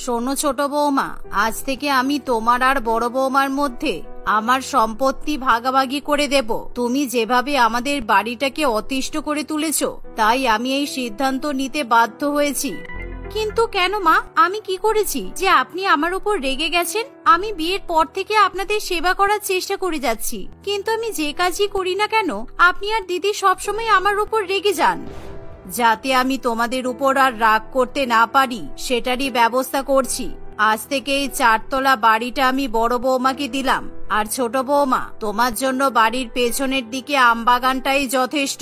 শোনো ছোট বৌমা, আজ থেকে আমি তোমার আর বড় বৌমার মধ্যে আমার সম্পত্তি ভাগাভাগি করে দেব। তুমি যেভাবে আমাদের বাড়িটাকে অতিষ্ঠ করে তুলেছো, তাই আমি এই সিদ্ধান্ত নিতে বাধ্য হয়েছি। কিন্তু কেন মা, আমি কি করেছি যে আপনি আমার উপর রেগে গেছেন? আমি বিয়ের পর থেকে আপনাদের সেবা করার চেষ্টা করে যাচ্ছি, কিন্তু আমি যে কাজই করি না কেন আপনি আর দিদি সবসময় আমার উপর রেগে যান। যাতে আমি তোমাদের উপর আর রাগ করতে না পারি সেটারই ব্যবস্থা করছি। আজ থেকে এই 4 তলা বাড়িটা আমি বড় বৌমাকে দিলাম, আর ছোট বৌমা তোমার জন্য বাড়ির পেছনের দিকে আমবাগানটাই যথেষ্ট।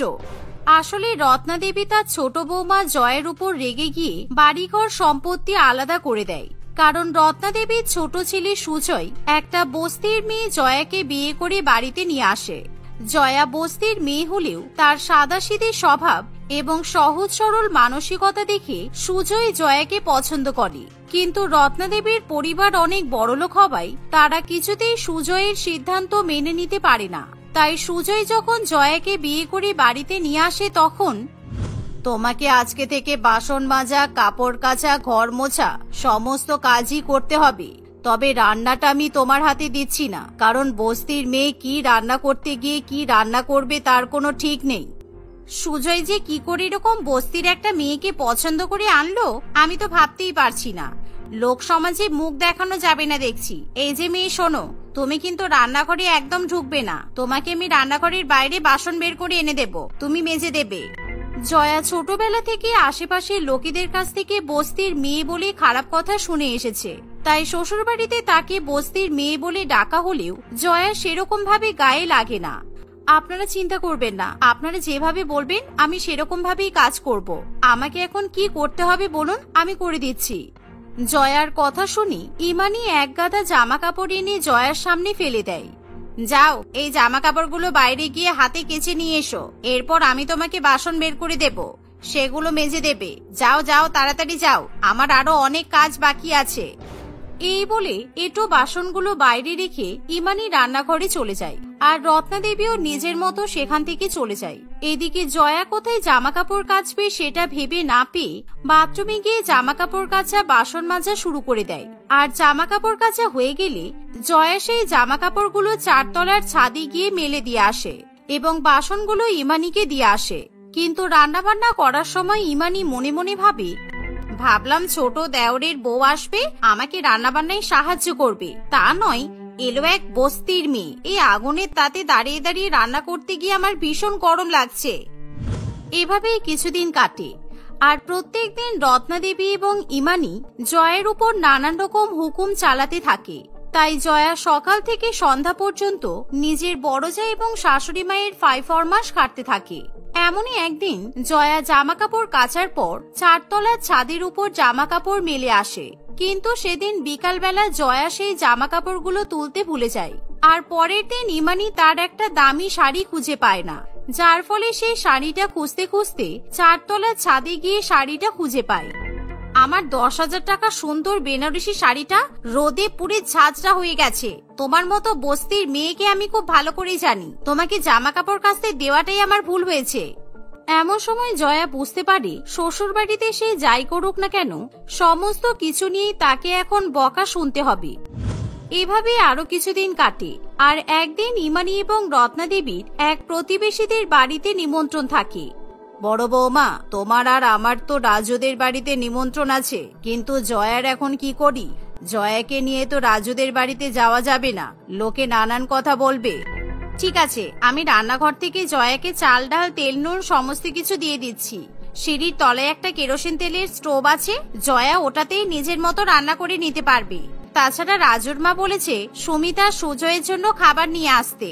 আসলে রত্না দেবী তার ছোট বৌমা জয়ের উপর রেগে গিয়ে বাড়িঘর সম্পত্তি আলাদা করে দেয়, কারণ রত্না দেবীর ছোট ছেলে সুজয় একটা বস্তির মেয়ে জয়াকে বিয়ে করে বাড়িতে নিয়ে আসে। জয়া বস্তির মেয়ে হলেও তার সাদাসিধে স্বভাব এবং সহজ সরল মানসিকতা দেখে সুজয় জয়াকে পছন্দ করে। কিন্তু রত্না দেবীর পরিবার অনেক বড়লোক হওয়ায় তারা কিছুতেই সুজয়ের সিদ্ধান্ত মেনে নিতে পারে না। তাই সুজয় যখন জয়াকে বিয়ে করে বাড়িতে নিয়ে আসে তখন, তোমাকে আজকে থেকে বাসন মাজা, কাপড় কাচা, ঘর মোছা সমস্ত কাজই করতে হবে। তবে রান্নাটা আমি তোমার হাতে দিচ্ছি না, কারণ বস্তির মেয়ে কি রান্না করতে গিয়ে কি রান্না করবে তার কোনো ঠিক নেই। সুজয় যে কি করে এরকম বস্তির একটা মেয়েকে পছন্দ করে আনলো আমি তো ভাবতেই পারছি না। লোক সমাজে মুখ দেখানো যাবে না দেখছি। এই যে মেয়ে শোনো, তুমি কিন্তু রান্নাঘরে একদম ঢুকবে না। তোমাকে আমি রান্নাঘরের বাইরে বাসন বের করে এনে দেব, তুমি মেজে দেবে। জয়া ছোটবেলা থেকে আশেপাশের লোকেদের কাছ থেকে বস্তির মেয়ে বলে খারাপ কথা শুনে এসেছে, তাই শ্বশুর বাড়িতে তাকে বস্তির মেয়ে বলে ডাকা হলেও জয়া সেরকম ভাবে গায়ে লাগে না। আপনারা চিন্তা করবেন না, আপনারা যেভাবে বলবেন আমি সেরকম ভাবেই কাজ করব। আমাকে এখন কি করতে হবে বলুন, আমি করে দিচ্ছি। জয়ার কথা শুনি ইমানি এক গাদা জামা কাপড় এনে জয়ার সামনে ফেলে দেয়। যাও, এই জামা কাপড়গুলো বাইরে গিয়ে হাতে কেচে নিয়ে এসো, এরপর আমি তোমাকে বাসন বের করে দেব, সেগুলো মেজে দেবে। যাও যাও, তাড়াতাড়ি যাও, আমার আরো অনেক কাজ বাকি আছে। এই বলে এটো বাসনগুলো বাইরে রেখে ইমানি রান্নাঘরে চলে যায়, আর রত্না দেবীও নিজের মতো সেখান থেকে চলে যায়। এদিকে জয়া কোথায় জামা কাপড় কাচবে সেটা ভেবে না পেয়ে বাথরুমে গিয়ে জামা কাপড় কাচা, বাসন মাজা শুরু করে দেয়। আর জামা কাপড় কাচা হয়ে গেলে জয়া সেই জামা কাপড়গুলো 4 তলার ছাদে গিয়ে মেলে দিয়ে আসে এবং বাসনগুলো ইমানিকে দিয়ে আসে। কিন্তু রান্না বান্না করার সময় ইমানি মনে মনে ভাবলাম ছোট দেওরের বউ আসবে, আমাকে রান্না বান্নায় সাহায্য করবে, তা নয় এলো এক বস্তির মেয়ে। এই আগুনের তাতে দাঁড়িয়ে দাঁড়িয়ে রান্না করতে গিয়ে আমার ভীষণ গরম লাগছে। এভাবেই কিছুদিন কাটে, আর প্রত্যেক দিন রত্না দেবী এবং ইমানি জয়ের উপর নানান রকম হুকুম চালাতে থাকে। তাই জয়া সকাল থেকে সন্ধ্যা পর্যন্ত নিজের বড় জামাই এবং শাশুড়ি মায়ের ফাইফরমাস কাটতে থাকে। এমনই একদিন জয়া জামা কাপড় কাচার পর 4 তলার ছাদের উপর জামা কাপড় মেলে আসে, কিন্তু সেদিন বিকালবেলা জয়া সেই জামা কাপড়গুলো তুলতে ভুলে যায়। আর পরের দিন ইমানি তার একটা দামি শাড়ি খুঁজে পায় না, যার ফলে সেই শাড়িটা খুঁজতে খুঁজতে 4 তলার ছাদে গিয়ে শাড়িটা খুঁজে পায়। আমার 10,000 টাকা সুন্দর বেনারসি শাড়িটা রোদে পুড়ে ঝাঁঝরা হয়ে গেছে। তোমার মতো বস্তির মেয়েকে আমি খুব ভালো করে জানি, তোমাকে জামা কাপড় কাচতে দেওয়াটাই আমার ভুল হয়েছে। এমন সময় জয়া বুঝতে পারে শ্বশুর বাড়িতে সে যাই করুক না কেন সমস্ত কিছু নিয়েই তাকে এখন বকা শুনতে হবে। এভাবে আরো কিছুদিন কাটে, আর একদিন ইমানি এবং রত্না দেবীর এক প্রতিবেশীদের বাড়িতে নিমন্ত্রণ থাকে। বড় বৌমা, তোমার আর আমার তো রাজুদের বাড়িতে নিমন্ত্রণ আছে, কিন্তু জয়ার এখন কি করি? জয়াকে নিয়ে তো রাজুদের বাড়িতে যাওয়া যাবে না, লোকে নানান কথা বলবে। ঠিক আছে, আমি রান্নাঘর থেকে জয়াকে চাল ডাল তেল নুন সমস্ত কিছু দিয়ে দিচ্ছি। সিঁড়ির তলায় একটা কেরোসিন তেলের স্টোভ আছে, জয়া ওটাতেই নিজের মতো রান্না করে নিতে পারবে। তাছাড়া রাজুর মা বলেছে সুমিতা সুজয়ের জন্য খাবার নিয়ে আসতে।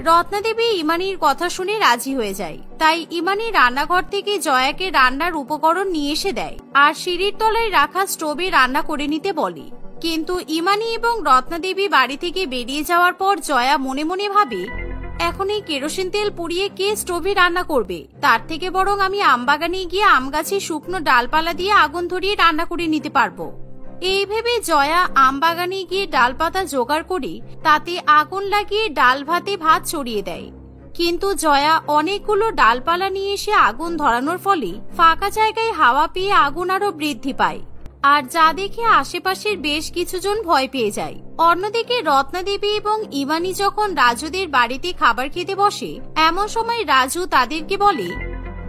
রত্না দেবী ইমানির কথা শুনে রাজি হয়ে যায়, তাই ইমানি রান্নাঘর থেকে জয়াকে রান্নার উপকরণ নিয়ে এসে দেয়, আর সিঁড়ির তলায় রাখা স্টোভে রান্না করে নিতে বলে। কিন্তু ইমানি এবং রত্না দেবী বাড়ি থেকে বেরিয়ে যাওয়ার পর জয়া মনে মনে ভাবে, এখন এই কেরোসিন তেল পুড়িয়ে কে স্টোভে রান্না করবে? তার থেকে বরং আমি আমবাগানে গিয়ে আম গাছে শুকনো ডালপালা দিয়ে আগুন ধরিয়ে রান্না করে নিতে পারবো। এই ভেবে জয়া আমবাগানে গিয়ে ডালপাতা জোগাড় করে তাতে আগুন লাগিয়ে ডাল ভাতে ভাত ছড়িয়ে দেয়। কিন্তু জয়া অনেকগুলো ডালপালা নিয়ে এসে আগুন ধরানোর ফলে ফাঁকা জায়গায় হাওয়া পেয়ে আগুন আরো বৃদ্ধি পায়। আর যা দেখে আশেপাশের বেশ কিছুজন ভয় পেয়ে যায়। অন্যদিকে রত্নাদেবী এবং ইমানি যখন রাজুদের বাড়িতে খাবার খেতে বসে, এমন সময় রাজু তাদেরকে বলে,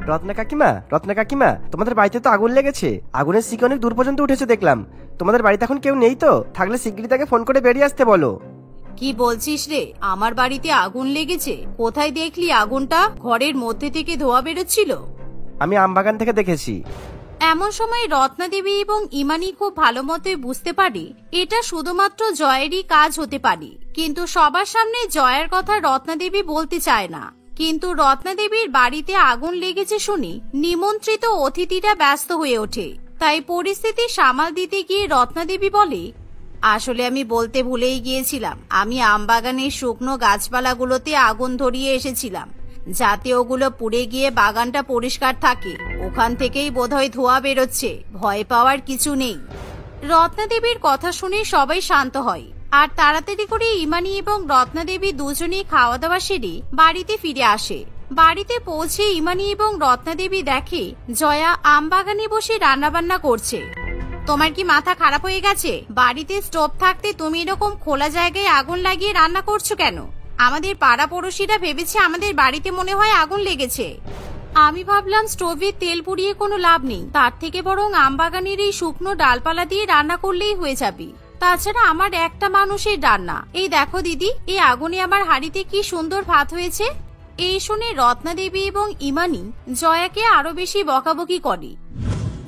রত্না কাকিমা, তোমাদের বাড়িতে তো আগুন লেগেছে। আগুনের শিখা অনেক দূর পর্যন্ত উঠেছে দেখলাম। তোমাদের বাড়িতে এখন কেউ নেই তো? থাকলে শিগগিরই তাকে ফোন করে বেরিয়ে আসতে বলো। কি বলছিস রে? আমার বাড়িতে আগুন লেগেছে? কোথায় দেখলি আগুনটা? ঘরের মধ্যে থেকে ধোঁয়া বেরোচ্ছিল। আমি আমবাগান থেকে দেখেছি। এমন সময় রত্নাদেবী এবং ইমানি খুব ভালো মতো বুঝতে পারে এটা শুধুমাত্র জয়েরই কাজ হতে পারে, কিন্তু সবার সামনে জয়ের কথা রত্নাদেবী বলতে চায় না। কিন্তু রত্নাদেবীর বাড়িতে আগুন লেগেছে শুনে নিমন্ত্রিত অতিথিরা ব্যস্ত হয়ে ওঠে। তাই পরিস্থিতি সামাল দিতে গিয়ে রত্নাদেবী বলে, আসলে আমি বলতে ভুলেই গিয়েছিলাম, আমি আমবাগানের শুকনো গাছপালাগুলোতে আগুন ধরিয়ে এসেছিলাম যাতে ওগুলো পুড়ে গিয়ে বাগানটা পরিষ্কার থাকে। ওখান থেকেই বোধহয় ধোঁয়া বেরোচ্ছে, ভয় পাওয়ার কিছু নেই। রত্নাদেবীর কথা শুনে সবাই শান্ত হয় আর তাড়াতাড়ি করে ইমানি এবং রত্নাদেবী দুজনেই খাওয়া দাওয়া সেরে বাড়িতে ফিরে আসে। বাড়িতে পৌঁছে ইমানি এবং রত্নাদেবী দেখে জয়া আমবাগানে বসে রান্নাবান্না করছে। তোমার কি মাথা খারাপ হয়ে গেছে? বাড়িতে স্টোভ থাকতে তুমি এরকম খোলা জায়গায় আগুন লাগিয়ে রান্না করছো কেন? আমাদের পাড়া পড়শিরা ভেবেছে আমাদের বাড়িতে মনে হয় আগুন লেগেছে। আমি ভাবলাম স্টোভে তেল পুড়িয়ে কোনো লাভ নেই, তার থেকে বরং আমবাগানের এই শুকনো ডালপালা দিয়ে রান্না করলেই হয়ে যাবে। তাছাড়া আমার একটা মানুষের রান্না। এই দেখো দিদি, এই আগুনে আমার হাঁড়িতে কি সুন্দর ভাত হয়েছে। এই শুনে রত্নাদেবী এবং ইমানি জয়াকে আরো বেশি বকাবকি করে।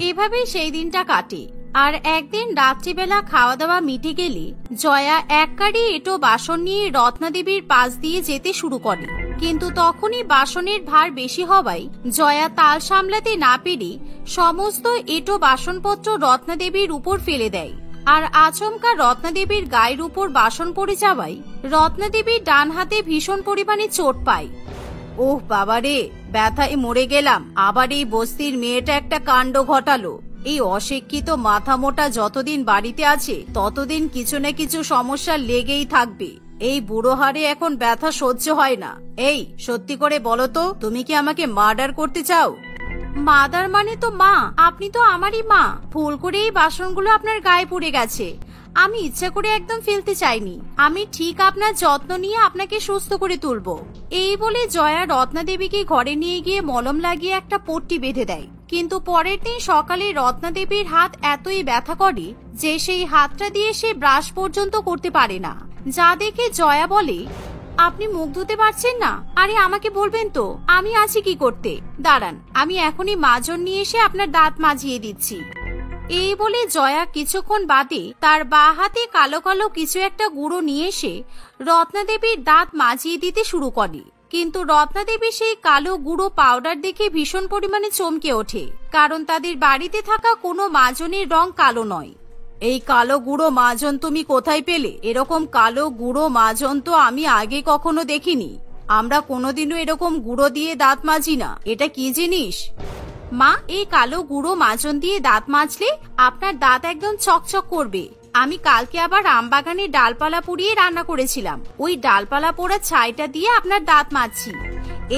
এভাবেই সেই দিনটা কাটে। আর একদিন রাত্রিবেলা খাওয়া দাওয়া মিটে গেলে জয়া এক কাঁড়ি এঁটো বাসন নিয়ে রত্নাদেবীর পাশ দিয়ে যেতে শুরু করে। কিন্তু তখনই বাসনের ভার বেশি হওয়ায় জয়া তাল সামলাতে না পেরে সমস্ত এঁটো বাসনপত্র রত্নাদেবীর উপর ফেলে দেয়। আর আচমকা রত্নাদেবীর গায়ের উপর বাসন পড়ে যাওয়ায় রত্নাদেবীর ডান হাতে ভীষণ পরিমাণে চোট পায়। ওহ বাবারে, ব্যথায় মরে গেলাম। আবার এই বস্তির মেয়েটা একটা কাণ্ড ঘটালো। এই অশিক্ষিত মাথা মোটা যতদিন বাড়িতে আছে ততদিন কিছু না কিছু সমস্যা লেগেই থাকবে। এই বুড়ো হাড়ে এখন ব্যথা সহ্য হয় না। এই সত্যি করে বলো তো, তুমি কি আমাকে মার্ডার করতে চাও? মার্ডার মানে তো মা, আপনি তো আমারই মা। ভুল করে এই বাসনগুলো আপনার গায়ে পড়ে গেছে। আমি ইচ্ছা করে একদম ফেলতে চাইনি। আমি ঠিক আপনার যত্ন নিয়ে আপনাকে সুস্থ করে তুলবো। এই বলে জয়া রত্নাদেবীকে ঘরে নিয়ে গিয়ে মলম লাগিয়ে একটা পট্টি বেঁধে দেয়। কিন্তু পরের দিন সকালে রত্নাদেবীর হাত এতই ব্যথা করে যে সেই হাতটা দিয়ে সে ব্রাশ পর্যন্ত করতে পারে না। যা দেখে জয়া বলে, আপনি মুখ ধুতে পারছেন না? আরে আমাকে বলবেন তো, আমি আছি কি করতে। দাঁড়ান, আমি এখনই মাজন নিয়ে এসে আপনার দাঁত মাজিয়ে দিচ্ছি। এই বলে জয়া কিছুক্ষণ বাদে তার বাঁ হাতে কালো কালো কিছু একটা গুঁড়ো নিয়ে এসে রত্নাদেবীর দাঁত মাজিয়ে দিতে শুরু করে। কিন্তু রত্নাদেবী সেই কালো গুঁড়ো পাউডার দেখে ভীষণ পরিমাণে চমকে ওঠে, কারণ তাদের বাড়িতে থাকা কোনো মাজনের রং কালো নয়। এই কালো গুঁড়ো মাজন তুমি কোথায় পেলে? এরকম কালো গুঁড়ো মাজন তো আমি আগে কখনো দেখিনি। আমরা কোনোদিনও এরকম গুঁড়ো দিয়ে দাঁত মাজি না। এটা কি জিনিস? মা, এই কালো গুঁড়ো মাজন দিয়ে দাঁত মাজলে আপনার দাঁত একদম চকচক করবে। আমি কালকে আবার আমবাগানে ডালপালা পুড়িয়ে রান্না করেছিলাম। ওই ডালপালা পোড়া ছাইটা দিয়ে আপনার দাঁত মাজছি।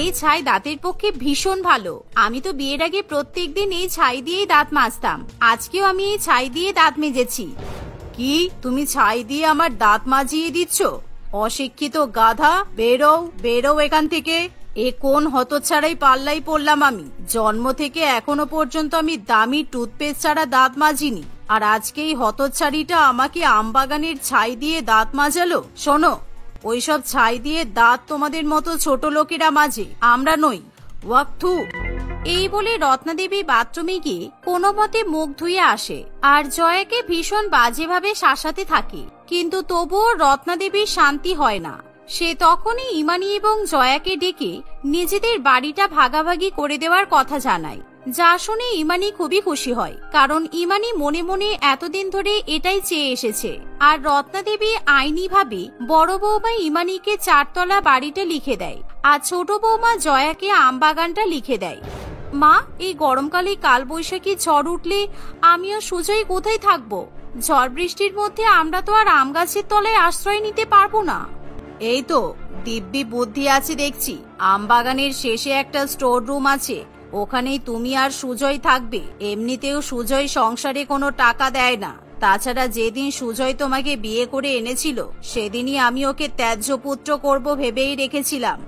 এই ছাই দাঁতের পক্ষে ভীষণ ভালো। আমি তো বিয়ের আগে প্রত্যেকদিন এই ছাই দিয়েই দাঁত মাজতাম। আজকেও আমি এই ছাই দিয়ে দাঁত মেজেছি। কি, তুমি ছাই দিয়ে আমার দাঁত মাজিয়ে দিচ্ছ? অশিক্ষিত গাধা, বেরো বেরো এখান থেকে। এ কোন হতচ্ছাড়াই পাল্লাই পড়লাম আমি? জন্ম থেকে এখনো পর্যন্ত আমি দামি টুথপেস্ট ছাড়া দাঁত মাজিনি, আর আজকে এই হতচ্ছাড়িটা আমাকে আমবাগানের ছাই দিয়ে দাঁত মাজালো। শোনো, ওইসব ছাই দিয়ে দাঁত তোমাদের মতো ছোট লোকেরা মাজে, আমরা নই। ওয়াক্থু। এই বলে রত্নাদেবী বাথরুমে গিয়ে কোনো মতে মুখ ধুয়ে আসে আর জয়াকে ভীষণ বাজেভাবে শাসাতে থাকে। কিন্তু তবুও রত্নাদেবীর শান্তি হয় না। সে তখনই ইমানি এবং জয়াকে ডেকে নিজেদের বাড়িটা ভাগাভাগি করে দেওয়ার কথা জানায়। যা শুনে ইমানি খুবই খুশি হয়, কারণ ইমানি মনে মনে এতদিন ধরে এটাই চেয়ে এসেছে। আর রত্নাদেবী আইনিভাবে বড় বৌমা ইমানিকে 4 তলা বাড়িটা লিখে দেয় আর ছোট বৌমা জয়াকে আমবাগানটা লিখে দেয়। মা, এই গরমকালে কালবৈশাখী ঝড় উঠলে আমি আর সুজয় কোথায় থাকবো? ঝড় বৃষ্টির মধ্যে আমরা তো আর আম গাছের তলায় আশ্রয় নিতে পারবো না। এই তো দিব্যি বুদ্ধি আছে দেখছি। আমবাগানের শেষে একটা স্টোর রুম আছে, ওখানেই তুমি আর সুজয় থাকবে। এমনিতেও সুজয় সংসারে কোনো টাকা দেয় না। তাছাড়া যেদিন সুজয় তোমাকে বিয়ে করে এনেছিল সেদিনই আমি ওকে ত্যায্য পুত্র করব ভেবেই রেখেছিলাম।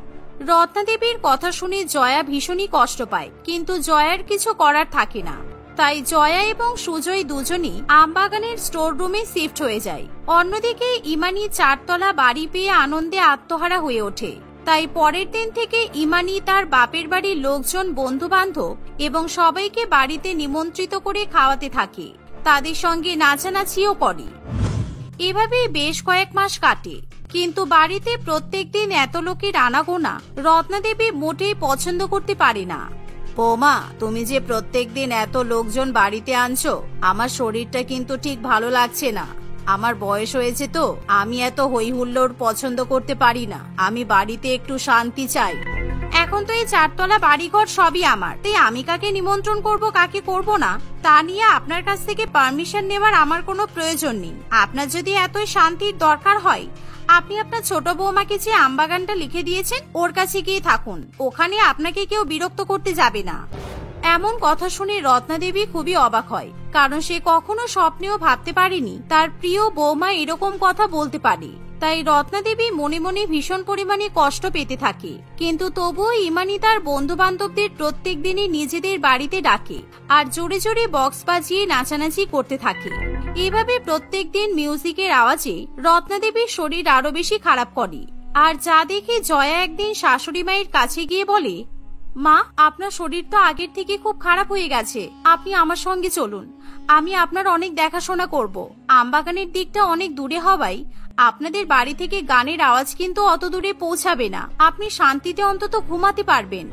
রত্নাদেবীর কথা শুনে জয়া ভীষণই কষ্ট পায়, কিন্তু জয়ার কিছু করার থাকে না। তাই জয়া এবং সুজয় দুজনই আমবাগানের স্টোর রুমে শিফট হয়ে যায়। অন্যদিকে ইমানি 4 তলা বাড়ি পেয়ে আনন্দে আত্মহারা হয়ে ওঠে। তাই পরের দিন থেকে ইমানি তার বাপের বাড়ির লোকজন, বন্ধু বান্ধব এবং সবাইকে বাড়িতে নিমন্ত্রিত করে খাওয়াতে থাকে। তাদের সঙ্গে নাচানাচিও করে। এভাবেই বেশ কয়েক মাস কাটে, কিন্তু বাড়িতে প্রত্যেকদিন এত লোকের আনাগোনা রত্নাদেবী মোটেই পছন্দ করতে পারে না। বৌমা, তুমি যে প্রত্যেকদিন এত লোকজন বাড়িতে আনছো, আমার শরীরটা কিন্তু ঠিক ভালো লাগছে না। আমার বয়স হয়েছে তো, আমি এত হই হুল্লোড় পছন্দ করতে পারি না। আমি বাড়িতে একটু শান্তি চাই। এখন তো এই 4 তলা বাড়িঘর সবই আমার, তাই আমি কাকে নিমন্ত্রণ করব কাকে করব না তা নিয়ে আপনার কাছ থেকে পারমিশন নেওয়ার আমার কোনো প্রয়োজন নেই। আপনার যদি এতই শান্তির দরকার হয়, আপনি আপনার ছোট বৌমাকে যে আমবাগানটা লিখে দিয়েছেন ওর কাছে গিয়ে থাকুন। ওখানে আপনাকে কেউ বিরক্ত করতে যাবে না। এমন কথা শুনে রত্নাদেবী খুবই অবাক হয়, কারণ সে কখনো স্বপ্নেও ভাবতে পারেনি তার প্রিয় বৌমা এরকম কথা বলতে পারে। তাই রত্নাদেবী মনে মনে ভীষণ পরিমাণে কষ্ট পেতে থাকে। কিন্তু তবুও ইমানি তার বন্ধু বান্ধবদের প্রত্যেক দিনই নিজেদের বাড়িতে ডাকে আর জোরে জোরে বক্স বাজিয়ে নাচানাচি করতে থাকে। এভাবে প্রত্যেক দিন মিউজিকের আওয়াজে রত্নাদেবীর শরীর আরো বেশি খারাপ করে। আর যা দেখে জয়া একদিন শাশুড়ি মায়ের কাছে গিয়ে বলে, মা, আপনার শরীর তো আগের থেকে খুব খারাপ হয়ে গেছে। আপনি আমার সঙ্গে চলুন, আমি আপনার অনেক দেখাশোনা করব। আমবাগানের দিকটা অনেক দূরে হওয়ায় আপনাদের বাড়ি থেকে গানের আওয়াজ কিন্তু অত দূরে পৌঁছাবে না। আপনি শান্তিতে অন্তত ঘুমাতে পারবেন।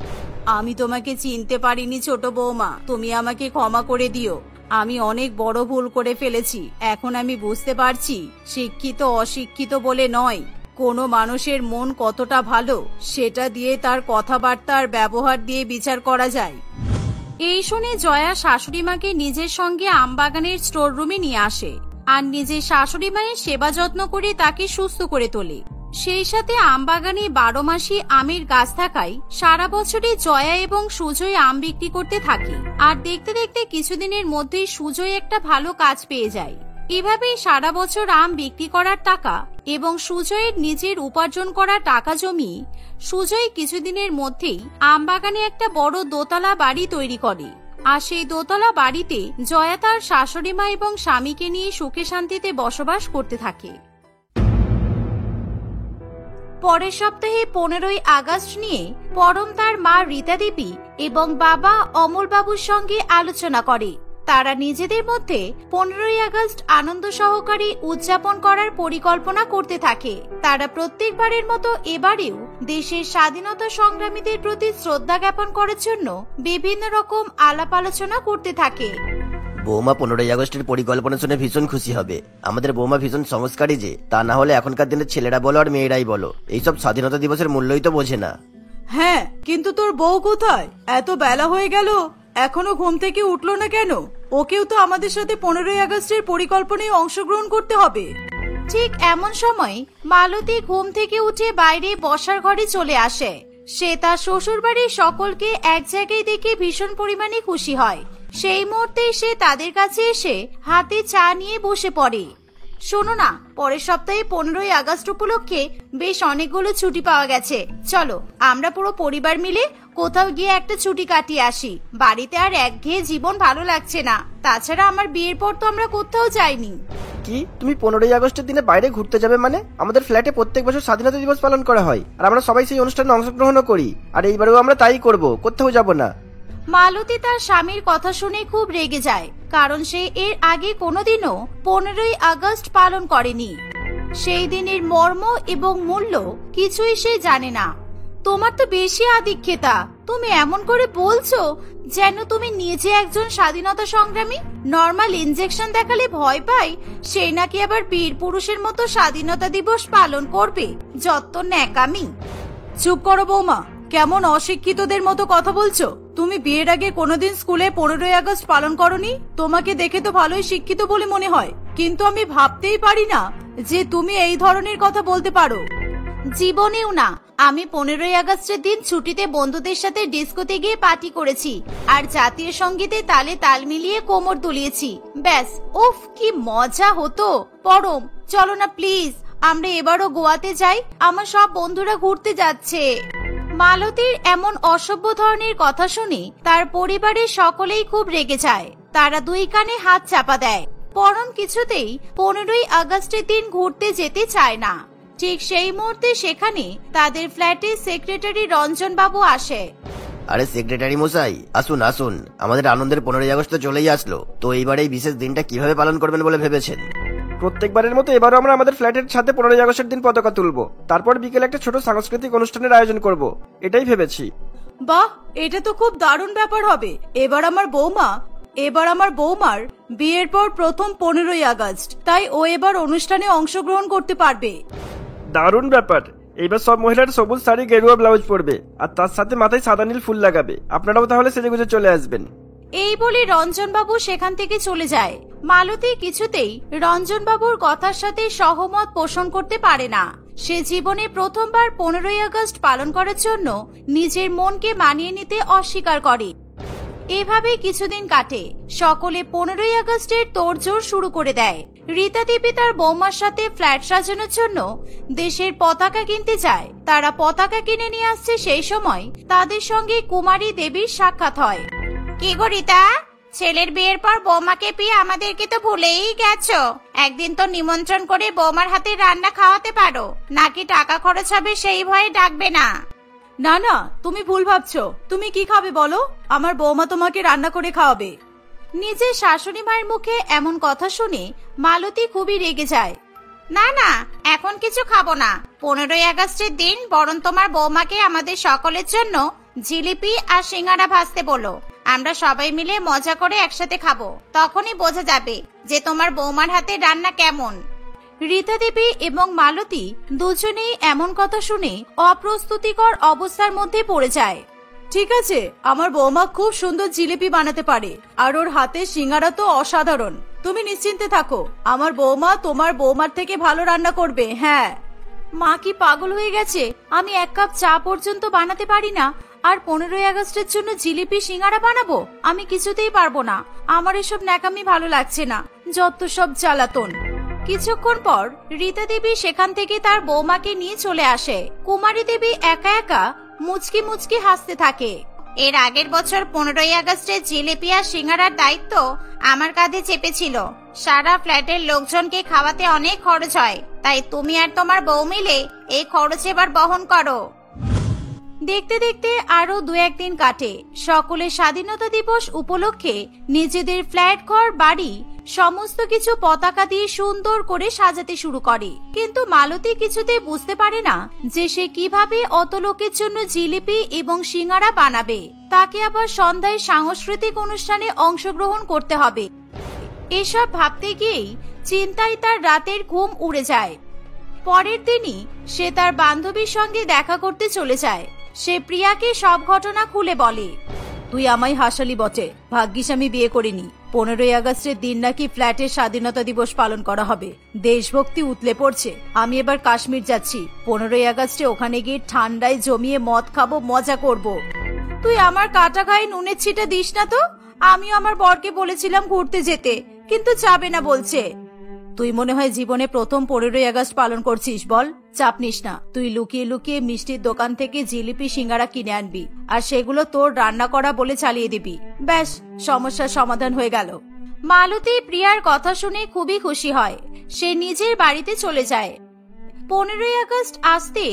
আমি তোমাকে চিনতে পারিনি ছোট বৌমা, তুমি আমাকে ক্ষমা করে দিও। আমি অনেক বড় ভুল করে ফেলেছি। এখন আমি বুঝতে পারছি শিক্ষিত অশিক্ষিত বলে নয়, কোনো মানুষের মন কতটা ভালো সেটা দিয়ে তার কথাবার্তা আর ব্যবহার দিয়ে বিচার করা যায়। এই শুনে জয়া শাশুড়ি মাকে নিজের সঙ্গে আমবাগানের স্টোর রুমে নিয়ে আসে আর নিজের শাশুড়ি মায়ের সেবা যত্ন করে তাকে সুস্থ করে তোলে। সেই সাথে আমবাগানে 12 মাসই আমের গাছ থাকায় সারা বছরই জয়া এবং সুজয় আম বিক্রি করতে থাকে। আর দেখতে দেখতে কিছুদিনের মধ্যেই সুজয় একটা ভালো কাজ পেয়ে যায়। এভাবেই সারা বছর আম বিক্রি করার টাকা এবং সুজয়ের নিজের উপার্জন করা টাকা জমিয়ে সুজয় কিছুদিনের মধ্যেই আমবাগানে একটা বড় দোতলা বাড়ি তৈরি করে। আর সেই দোতলা বাড়িতে জয়া তার শাশুড়ি মা এবং স্বামীকে নিয়ে সুখে শান্তিতে বসবাস করতে থাকে। পরের সপ্তাহে 15ই আগস্ট নিয়ে পরম তার মা রীতা দেবী এবং বাবা অমল বাবুর সঙ্গে আলোচনা করে। তারা নিজেদের মধ্যে 15ই আগস্ট আনন্দ সহকারে উদযাপন করার পরিকল্পনা করতে থাকে। তারা প্রত্যেকবারের মতো এবারেও দেশের স্বাধীনতা সংগ্রামীদের প্রতি শ্রদ্ধা জ্ঞাপন করার জন্য বিভিন্ন রকম আলাপ আলোচনা করতে থাকে। বৌমা 15ই আগস্টের পরিকল্পনা শুনে ভীষণ খুশি হবে। আমাদের বৌমা ভীষণ সংস্কারী যে, তা না হলে এখনকার দিনের ছেলেরা বলো আর মেয়েরাই বলো এইসব স্বাধীনতা দিবসের মূল্যই তো বোঝে না। হ্যাঁ, কিন্তু তোর বউ কোথায়? এত বেলা হয়ে গেল, এখনো ঘুম থেকে উঠলো না কেন? ওকেও তো আমাদের সাথে 15ই আগস্টের পরিকল্পনায় অংশগ্রহণ করতে হবে। ঠিক এমন সময় মালতী ঘুম থেকে উঠে বাইরে বসার ঘরে চলে আসে। সে তার শ্বশুর বাড়ির সকলকে এক জায়গায় দেখে ভীষণ পরিমাণে খুশি হয়। সেই মুহূর্তে সে তাদের কাছে এসে হাতে চা নিয়ে বসে পড়ে। শোনো না, পরের সপ্তাহে 15ই আগস্ট উপলক্ষে বেশ অনেকগুলো ছুটি পাওয়া গেছে। চলো আমরা পুরো পরিবার মিলে কোথাও গিয়ে একটা ছুটি কাটিয়ে আসি। বাড়িতে আর একঘেয়ে জীবন ভালো লাগছে না। তাছাড়া আমার বিয়ের পর তো আমরা কোথাও যাইনি। কি, তুমি 15ই আগস্টের দিনে বাইরে ঘুরতে যাবে মানে? আমাদের ফ্ল্যাটে প্রত্যেক বছর স্বাধীনতা দিবস পালন করা হয় আর আমরা সবাই সেই অনুষ্ঠানে অংশগ্রহণও করি। আর এইবারেও আমরা তাই করব, কোথাও যাব না। মালতী তার স্বামীর কথা শুনে খুব রেগে যায়, কারণ সে এর আগে কোনোদিনও 15ই আগস্ট পালন করেনি। সেই দিনের মর্ম এবং মূল্য কিছুই সে জানে না। তোমার তো বেশি আধিক্যতা। তুমি এমন করে বলছো যেন তুমি নিজে একজন স্বাধীনতা সংগ্রামী। নর্মাল ইনজেকশন দেখালে ভয় পায়, সেই নাকি আবার বীর পুরুষের মতো স্বাধীনতা দিবস পালন করবে। যত ন্যাকামি। চুপ করো বৌমা, কেমন অশিক্ষিতদের মতো কথা বলছো? তুমি বিয়ের আগে কোনোদিন স্কুলে 15ই আগস্ট পালন করনি? তোমাকে দেখে তো ভালোই শিক্ষিত বলে মনে হয়, কিন্তু আমি ভাবতেই পারি না যে তুমি এই ধরনের কথা বলতে পারো। জীবনেও না। আমি 15ই আগস্টের দিন ছুটিতে বন্ধুদের সাথে ডিস্কোতে গিয়ে পার্টি করেছি আর জাতীয় সঙ্গীতে তালে তাল মিলিয়ে কোমর দুলিয়েছি। ব্যাস, উফ কি মজা হতো। পরম, চলো না প্লিজ, আমরা এবারও গোয়াতে যাই। আমার সব বন্ধুরা ঘুরতে যাচ্ছে। মালতীর এমন অসভ্য ধরনের কথা শুনে তার পরিবারের সকলেই খুব রেগে যায়। তারা দুই কানে হাত চাপা দেয়। পরম কিছুতেই 15ই আগস্টের দিন ঘুরতে যেতে চায় না। ঠিক সেই মুহূর্তে সেখানে তাদের ফ্ল্যাটে সেক্রেটারি রঞ্জন বাবু আসে। আরে সেক্রেটারি মশাই, আসুন আসুন, আমাদের আনন্দের 15ই আগস্ট তো চলেই আসলো। তো এইবার এই বিশেষ দিনটা কিভাবে পালন করবেন বলে ভেবেছেন? প্রত্যেকবারের মতো এবারও আমরা আমাদের ফ্ল্যাটের ছাদে 15ই আগস্টের দিন পতাকা তুলবো, তারপর বিকেলে একটা ছোট সাংস্কৃতিক অনুষ্ঠানের আয়োজন করব, এটাই ভেবেছি। বাহ, এটা তো খুব দারুণ ব্যাপার হবে। এবার আমার বৌমার বিয়ের পর প্রথম 15ই আগস্ট, তাই ও এবার অনুষ্ঠানে অংশগ্রহণ করতে পারবে। দারুণ ব্যাপার। এইবার সব মহিলারা সবুজ শাড়ি গেরুয়া ব্লাউজ পরবে আর তার সাথে মাথায় সাদা নীল ফুল লাগাবে। আপনারাও তাহলে সেজেগুজে চলে আসবেন। এই বলে রঞ্জন বাবু সেখান থেকে চলে যায়। মালতী কিছুতেই রঞ্জন বাবুর কথার সাথে সহমত পোষণ করতে পারে না। সে জীবনে প্রথমবার 15ই আগস্ট পালন করার জন্য নিজের মনকে মানিয়ে নিতে অস্বীকার করে। এভাবে কিছুদিন কাটে। সকলে 15ই আগস্টের তোড়জোড় শুরু করে দেয়। রীতা দেবী তার বৌমার সাথে ফ্ল্যাট সাজানোর জন্য দেশের পতাকা কিনতে যায়। তারা পতাকা কিনে নিয়ে আসছে সেই সময় তাদের সঙ্গে কুমারী দেবীর সাক্ষাৎ হয়। কি গো রীতা, ছেলের বিয়ের পর বৌমাকে পেয়ে আমাদেরকে তো ভুলেই গেছো। একদিন তো নিমন্ত্রণ করে বৌমার হাতে রান্না খাওয়াতে পারো, নাকি টাকা খরচ হবে সেই ভয়ে ডাকবে না? না না, তুমি ভুল ভাবছো। তুমি কি খাবে বলো? আমার বৌমা তোমাকে রান্না করে খাওয়াবে। নিজের শাশুড়ি মায়ের মুখে এমন কথা শুনে মালতী খুবই রেগে যায়। না না, এখন কিছু খাবো না। 15ই আগস্টের দিন বরং তোমার বৌমাকে আমাদের সকলের জন্য জিলিপি আর সিঙ্গারা ভাজতে বলো। আমরা সবাই মিলে মজা করে একসাথে খাবো, তখনই বোঝা যাবে যে তোমার বৌমার হাতে রান্না কেমন। রীতা দেবী এবং মালতী দুজনেই এমন কথা শুনে অপ্রস্তুতিকর অবস্থার মধ্যে পড়ে যায়। ঠিক আছে, আমার বৌমা খুব সুন্দর জিলিপি বানাতে পারে আর ওর হাতে সিঙ্গারা তো অসাধারণ। তুমি নিশ্চিন্তে থাকো, আমার বৌমা তোমার বৌমার থেকে ভালো রান্না করবে। হ্যাঁ। মা কি পাগল হয়ে গেছে? আমি এক কাপ চা পর্যন্ত বানাতে পারি না, আর 15ই আগস্টের জন্য জিলিপি সিঙ্গারা বানাবো? আমি কিছুতেই পারবো না। আমার এসব ন্যাকামি ভালো লাগছে না, যত সব জ্বালাতন। কিছুক্ষণ পর রীতা দেবী সেখান থেকে তার বৌমাকে নিয়ে চলে আসে। কুমারী দেবী একা একা মুচকি মুচকি হাসতে থাকে। এর আগের বছর 15ই আগস্টে জিলিপি আর সিঙ্গারার দায়িত্ব আমার কাঁধে চেপেছিল। সারা ফ্ল্যাটের লোকজনকে খাওয়াতে অনেক খরচ হয়, তাই তুমি আর তোমার বউ মিলে এই খরচ এবার বহন করো। দেখতে দেখতে আরো 2-1 দিন কাটে। সকলে স্বাধীনতা দিবস উপলক্ষে নিজেদের ফ্ল্যাট ঘর বাড়ি সমস্ত কিছু পতাকা দিয়ে সুন্দর করে সাজাতে শুরু করে। কিন্তু মালতী কিছুতেই বুঝতে পারে না যে সে কিভাবে অত লোকের জন্য জিলিপি এবং সিঙ্গারা বানাবে। তাকে আবার সন্ধ্যায় সাংস্কৃতিক অনুষ্ঠানে অংশগ্রহণ করতে হবে। এসব ভাবতে গিয়েই চিন্তায় তার রাতের ঘুম উড়ে যায়। পরের দিনই সে তার বান্ধবীর সঙ্গে দেখা করতে চলে যায়। সে প্রিয়াকে সব ঘটনা খুলে বলে। তুই আমায় হাসালি বটে, ভাগ্যিস আমি বিয়ে করিনি। 15ই আগস্টের দিন নাকি ফ্ল্যাটের স্বাধীনতা দিবস পালন করা হবে। দেশভক্তি উতলে পড়ছে। আমি এবার কাশ্মীর যাচ্ছি। 15ই আগস্টে ওখানে গিয়ে ঠান্ডায় জমিয়ে মদ খাবো, মজা করব। তুই আমার কাটা গায়ে নুনের ছিটা দিস না তো। আমিও আমার বরকে বলেছিলাম ঘুরতে যেতে, কিন্তু যাবে না বলছে। তুই মনে হয় জীবনে প্রথম 15ই আগস্ট পালন করছিস। বল, চাপ নিস না। তুই লুকিয়ে লুকিয়ে মিষ্টির দোকান থেকে জিলিপি সিঙ্গারা কিনে আনবি আর সেগুলো তোর রান্না করা বলে চালিয়ে দিবি। ব্যাস, সমস্যার সমাধান হয়ে গেল। মালতী প্রিয়ার কথা শুনে খুবই খুশি হয়। সে নিজের বাড়িতে চলে যায়। 15ই আগস্ট আসতে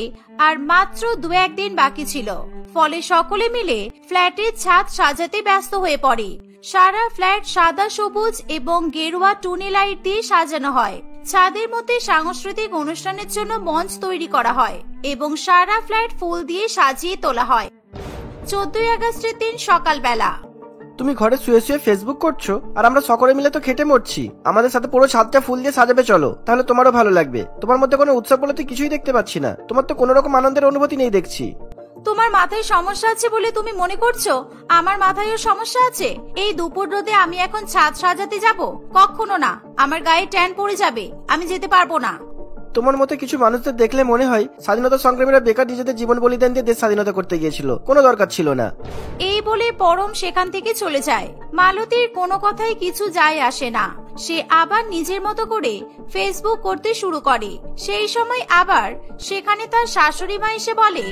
আর মাত্র 2-1 দিন বাকি ছিল। ফলে সকলে মিলে ফ্ল্যাটের ছাদ সাজাতে ব্যস্ত হয়ে পড়ে। সারা ফ্ল্যাট সাদা, সবুজ এবং গেরুয়া টুনি লাইট দিয়ে সাজানো হয়। ছাদের মধ্যে সাংস্কৃতিক অনুষ্ঠানের জন্য মঞ্চ তৈরি করা হয় এবং সারা ফ্ল্যাট ফুল দিয়ে সাজিয়ে তোলা হয়। 14ই আগস্টের দিন সকালবেলা। তুমি ঘরে শুয়ে শুয়ে ফেসবুক করছো আর আমরা সকলে মিলে তো খেটে মরছি। আমাদের সাথে পুরো ছাদটা ফুল দিয়ে সাজাবে চলো, তাহলে তোমারও ভালো লাগবে। তোমার মধ্যে কোনো উৎসব বলে তো কিছুই দেখতে পাচ্ছি না। তোমার তো কোনো রকম আনন্দের অনুভূতি নেই দেখছি। তোমার মাথায় সমস্যা আছে বলে তুমি মনে করছো আমার মাথায়ও সমস্যা আছে? এই দুপুর রোদে আমি এখন ছাদ সাজাতে যাব? কখনো না। আমার গায়ে ট্যান পড়ে যাবে, আমি যেতে পারবো না। তোমার মতো কিছু মানুষদের দেখলে মনে হয় স্বাধীনতা সংগ্রামীরা বেকার নিজেদের জীবন বলিদান দিয়ে দেশ স্বাধীনতা করতে গিয়েছিল, কোনো দরকার ছিল না। এই বলে পরম সেখান থেকে চলে যায়। মালতীর কোনো কথাই কিছু যায় আসে না। সে আবার নিজের মতো করে ফেসবুক করতে শুরু করে। সেই সময় আবার সেখানে তার শাশুড়ি মা এসে বলে,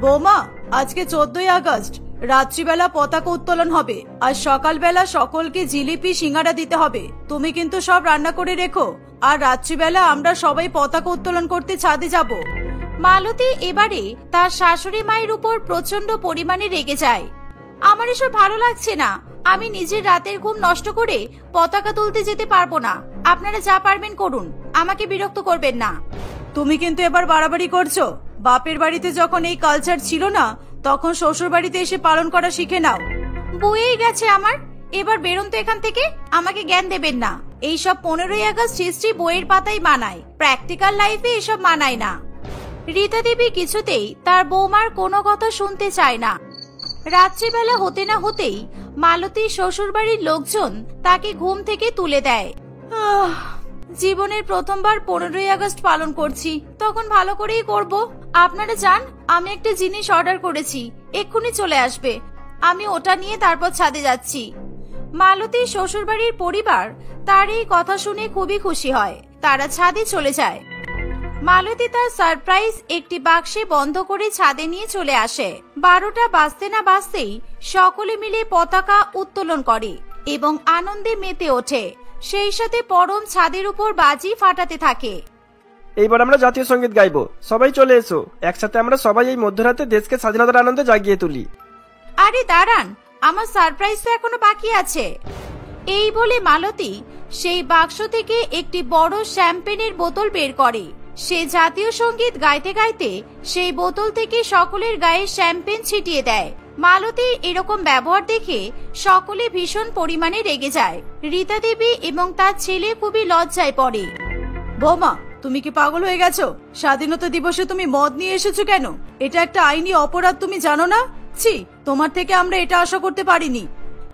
বৌমা, আজকে 14ই আগস্ট, রাত্রিবেলা পতাকা উত্তোলন হবে আর সকালবেলা সকলকে জিলিপি সিঙ্গারা দিতে হবে। তুমি কিন্তু সব রান্না করে রেখো, আর রাত্রিবেলা আমরা সবাই পতাকা উত্তোলন করতে ছাদে যাব। মালতী এবারে তার শাশুড়ি মায়ের উপর প্রচন্ড পরিমাণে রেগে যায়। আমার এসব ভালো লাগছে না। আমি নিজের রাতের ঘুম নষ্ট করে পতাকা তুলতে যেতে পারবো না। আপনারা যা পারবেন করুন, আমাকে বিরক্ত করবেন না। তুমি কিন্তু এবার বাড়াবাড়ি করছো। বাপের বাড়িতে যখন এই কালচার ছিল না, তখন শ্বশুর বাড়িতে এসে পালন করা শিখে নাও। বয়েই গেছে আমার, এবার বেরোন তো এখান থেকে। আমাকে জ্ঞান দেবেন না। এইসব 15ই আগস্ট হিস্ট্রি বইয়ের পাতায় মানায়, প্র্যাকটিক্যাল লাইফে এসব মানায় না। রীতা দেবী কিছুতেই তার বৌমার কোনো কথা শুনতে চায় না। রাত্রিবেলা হতে না হতেই মালতীর শ্বশুর বাড়ির লোকজন তাকে ঘুম থেকে তুলে দেয়। জীবনের প্রথমবার 15ই আগস্ট পালন করছি, তখন ভালো করেই করব। আপনারা যান, আমি একটা জিনিস অর্ডার করেছি, এক্ষুনি চলে আসবে। আমি ওটা নিয়ে তারপর ছাদে যাচ্ছি। মালতীর শ্বশুর বাড়ির পরিবার তার এই কথা শুনে খুবই খুশি হয়। তারা ছাদে চলে যায়। মালতী তার সারপ্রাইজ একটি বাক্সে বন্ধ করে ছাদে নিয়ে চলে আসে। 12টা বাজতে না বাজতেই সকলে মিলে পতাকা উত্তোলন করে এবং আনন্দে মেতে ওঠে। সেই সাথে পরম ছাদের উপর বাজি ফাটাতে থাকে। এইবার আমরা জাতীয় সঙ্গীত গাইবো, সবাই চলে এসো। একসাথে আমরা সবাই এই মধ্যরাতে দেশকে স্বাধীনতার আনন্দে জাগিয়ে তুলি। আরে দাঁড়ান, আমার সারপ্রাইজ তো এখনো বাকি আছে। এই বলে মালতী সেই বাক্স থেকে একটি বড় শ্যাম্পেনের বোতল বের করে। সে জাতীয় সঙ্গীত গাইতে গাইতে সেই বোতল থেকে সকলের গায়ে শ্যাম্পেন ছিটিয়ে দেয়। মালতীর এরকম ব্যবহার দেখে সকলে ভীষণ পরিমাণে রেগে যায়। রীতা দেবী এবং তার ছেলে খুবই লজ্জায় পড়ে। বৌমা, তুমি কি পাগল হয়ে গেছো? স্বাধীনতা দিবসে তুমি মদ নিয়ে এসেছো কেন? এটা একটা আইনি অপরাধ, তুমি জানো না? ছি, তোমার থেকে আমরা এটা আশা করতে পারিনি।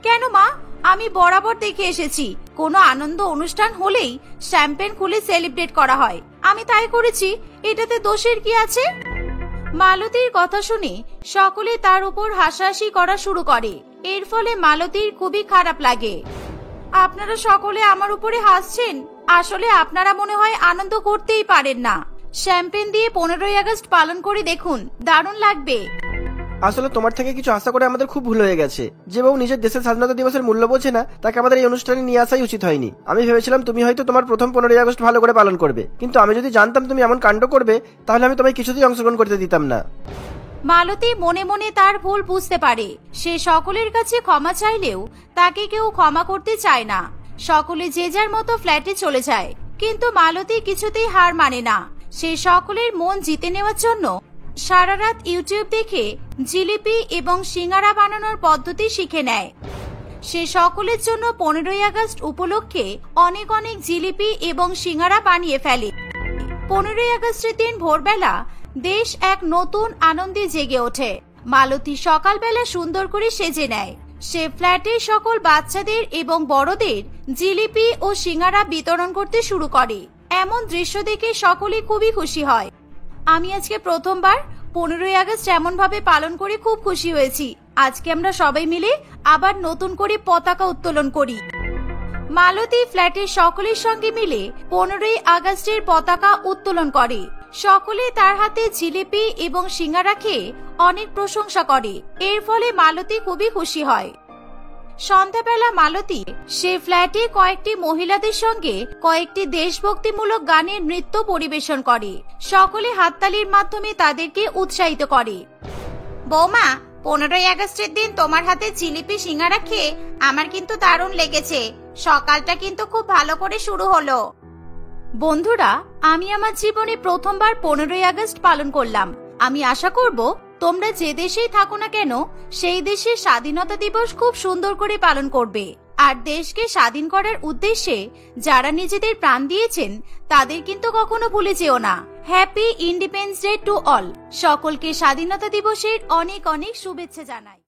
কেন মা, আমি বরাবর দেখে এসেছি কোনো আনন্দ অনুষ্ঠান হলেই শ্যাম্পেন খুলে সেলিব্রেট করা হয়। আমি তাই করেছি, এটাতে দোষের কি আছে? মালতীর কথা শুনে সকলে তার উপর হাসাহাসি করা শুরু করে। এর ফলে মালতীর খুবই খারাপ লাগে। আপনারা সকলে আমার উপরে হাসছেন, আসলে আপনারা মনে হয় আনন্দ করতেই পারেন না। শ্যাম্পেন দিয়ে 15ই আগস্ট পালন করে দেখুন, দারুণ লাগবে। আসলে তোমার থেকে কিছু আশা করে আমাদের খুব ভুল হয়ে গেছে। যে বউ নিজের দেশের স্বাধীনতা দিবসের মূল্য বোঝে না, তাকে আমাদের এই অনুষ্ঠানে নিয়ে আসাই উচিত হয়নি। আমি ভেবেছিলাম তুমি হয়তো তোমার প্রথম 15ই আগস্ট ভালো করে পালন করবে, কিন্তু আমি যদি জানতাম তুমি এমন কাণ্ড করবে, তাহলে আমি তোমায় কিছুতেই অংশগ্রহণ করতে দিতাম না। মালতী মনে মনে তার ভুল বুঝতে পারে। সে সকলের কাছে ক্ষমা চাইলেও তাকে কেউ ক্ষমা করতে চায় না। সকলে যে যার মতো ফ্ল্যাটে চলে যায়, কিন্তু মালতী কিছুতেই হার মানে না। সে সকলের মন জিতে নেওয়ার জন্য সারা রাত ইউটিউব দেখে জিলিপি এবং সিঙ্গারা বানানোর পদ্ধতি শিখে নেয়। সে সকলের জন্য 15ই আগস্ট উপলক্ষে অনেক অনেক জিলিপি এবং সিঙ্গারা বানিয়ে ফেলে। 15ই আগস্টের দিন ভোরবেলা দেশ এক নতুন আনন্দে জেগে ওঠে। মালতী সকালবেলা সুন্দর করে সেজে নেয়। সে ফ্ল্যাটের সকল বাচ্চাদের এবং বড়দের জিলিপি ও সিঙ্গারা বিতরণ করতে শুরু করে। এমন দৃশ্য দেখে সকলে খুবই খুশি হয়। আমি আজকে প্রথমবার 15ই আগস্ট এমন ভাবে পালন করে খুব খুশি হয়েছি। আজকে আমরা সবাই মিলে আবার নতুন করে পতাকা উত্তোলন করি। মালতী ফ্ল্যাটের সকলের সঙ্গে মিলে 15ই আগস্টের পতাকা উত্তোলন করে। সকলে তার হাতে জিলিপি এবং সিঙ্গারা খেয়ে অনেক প্রশংসা করে। এর ফলে মালতী খুবই খুশি হয়। সন্ধ্যাবেলা মালতী সে ফ্ল্যাটে কয়েকটি মহিলাদের সঙ্গে কয়েকটি দেশভক্তিমূলক গানের নৃত্য পরিবেশন করে। সকলে হাততালির মাধ্যমে তাদেরকে উৎসাহিত করে। বৌমা, 15ই আগস্টের দিন তোমার হাতে জিলিপি সিঙ্গারা খেয়ে আমার কিন্তু দারুণ লেগেছে। সকালটা কিন্তু খুব ভালো করে শুরু হলো। বন্ধুরা, আমি আমার জীবনে প্রথমবার 15ই আগস্ট পালন করলাম। আমি আশা করব তোমরা যে দেশেই থাকো না কেন, সেই দেশের স্বাধীনতা দিবস খুব সুন্দর করে পালন করবে। আর দেশকে স্বাধীন করার উদ্দেশ্যে যারা নিজেদের প্রাণ দিয়েছেন তাদের কিন্তু কখনো ভুলে যেও না। Happy independence day to all. সকলকে স্বাধীনতা দিবসের অনেক অনেক শুভেচ্ছা জানাই।